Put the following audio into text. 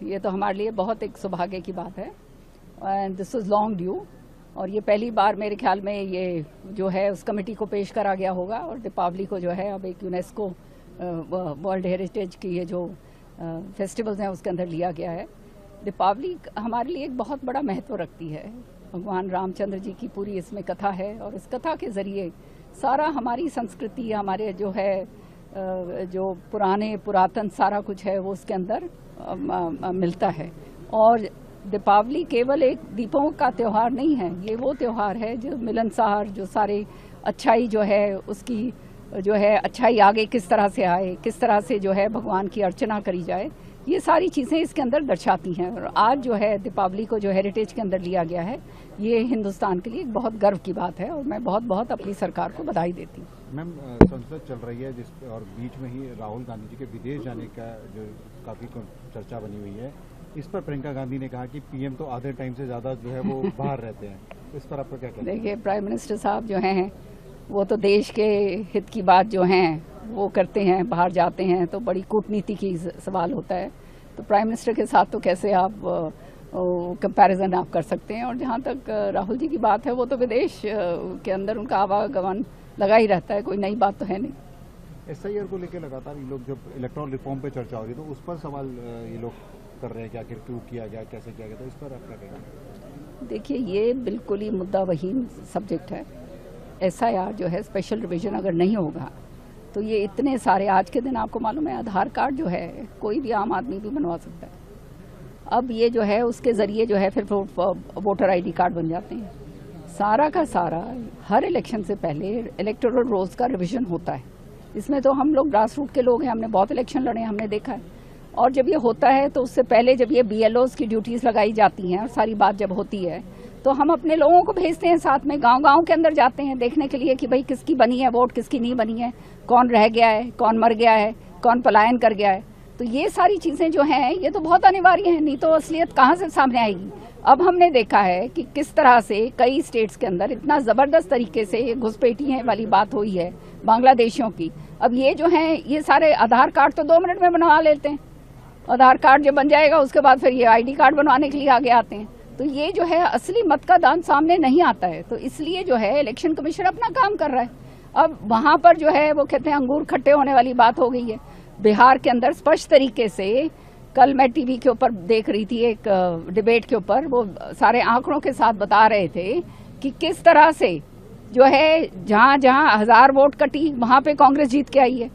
ये तो हमारे लिए बहुत एक सौभाग्य की बात है and this is long due. और ये पहली बार मेरे ख्याल में ये जो है उस कमेटी को पेश करा गया होगा और दीपावली को जो है अब एक यूनेस्को वर्ल्ड हेरिटेज की ये जो फेस्टिवल्स हैं उसके अंदर लिया गया है। दीपावली हमारे लिए एक बहुत बड़ा महत्व रखती है। भगवान रामचंद्र जी की पूरी इसमें कथा है और इस कथा के ज़रिए सारा हमारी संस्कृति, हमारे जो है जो पुरातन सारा कुछ है वो उसके अंदर मिलता है। और दीपावली केवल एक दीपों का त्यौहार नहीं है, ये वो त्यौहार है जो मिलनसार, जो सारे अच्छाई जो है उसकी जो है अच्छाई आगे किस तरह से आए, किस तरह से जो है भगवान की अर्चना करी जाए, ये सारी चीज़ें इसके अंदर दर्शाती हैं। और आज जो है दीपावली को जो हेरिटेज के अंदर लिया गया है, ये हिंदुस्तान के लिए एक बहुत गर्व की बात है और मैं बहुत बहुत अपनी सरकार को बधाई देती हूँ। मैम, संसद चल रही है और बीच में ही राहुल गांधी जी के विदेश जाने का जो काफ़ी चर्चा बनी हुई है, इस पर प्रियंका गांधी ने कहा कि पीएम तो आधे टाइम से ज़्यादा जो है वो बाहर रहते हैं, इस पर आपका क्या कहना है? देखिए, प्राइम मिनिस्टर साहब जो हैं वो तो देश के हित की बात जो हैं वो करते हैं, बाहर जाते हैं तो बड़ी कूटनीति की सवाल होता है। तो प्राइम मिनिस्टर के साथ तो कैसे आप कंपैरिजन आप कर सकते हैं। और जहाँ तक राहुल जी की बात है, वो तो विदेश के अंदर उनका आवागमन लगा ही रहता है, कोई नई बात तो है नहीं। SIR को लेकर लगातार ये लोग जब इलेक्ट्रॉल रिफॉर्म पे चर्चा हो रही है तो उस पर सवाल ये लोग कर रहे हैं कि आखिर क्यों किया गया, कैसे किया गया, तो इस पर आप क्या कहेंगे? देखिए, ये बिल्कुल ही मुद्दावहीन सब्जेक्ट है। SIR जो है स्पेशल रिविजन अगर नहीं होगा तो ये इतने सारे, आज के दिन आपको मालूम है आधार कार्ड जो है कोई भी आम आदमी भी बनवा सकता है। अब ये जो है उसके ज़रिए जो है फिर वोटर ID कार्ड बन जाते हैं। सारा का सारा हर इलेक्शन से पहले इलेक्टोरल रोल्स का रिविजन होता है। इसमें तो हम लोग ग्रास रूट के लोग हैं, हमने बहुत इलेक्शन लड़े, हमने देखा है। और जब ये होता है तो उससे पहले जब ये BLOs की ड्यूटीज़ लगाई जाती हैं और सारी बात जब होती है तो हम अपने लोगों को भेजते हैं साथ में, गांव-गांव के अंदर जाते हैं देखने के लिए कि भाई किसकी बनी है वोट, किसकी नहीं बनी है, कौन रह गया है, कौन मर गया है, कौन पलायन कर गया है। तो ये सारी चीज़ें जो हैं ये तो बहुत अनिवार्य हैं, नहीं तो असलियत कहाँ से सामने आएगी। अब हमने देखा है कि किस तरह से कई स्टेट्स के अंदर इतना ज़बरदस्त तरीके से ये घुसपैठी वाली बात हुई है बांग्लादेशियों की। अब ये जो हैं ये सारे आधार कार्ड तो 2 मिनट में बनवा लेते हैं, आधार कार्ड जब बन जाएगा उसके बाद फिर ये ID कार्ड बनवाने के लिए आगे आते हैं। तो ये जो है असली मत का दान सामने नहीं आता है। तो इसलिए जो है इलेक्शन कमीशन अपना काम कर रहा है। अब वहाँ पर जो है वो कहते हैं अंगूर खट्टे होने वाली बात हो गई है। बिहार के अंदर स्पष्ट तरीके से, कल मैं TV के ऊपर देख रही थी एक डिबेट के ऊपर, वो सारे आंकड़ों के साथ बता रहे थे कि किस तरह से जो है जहाँ जहाँ 1000 वोट कटी वहाँ पे कांग्रेस जीत के आई है।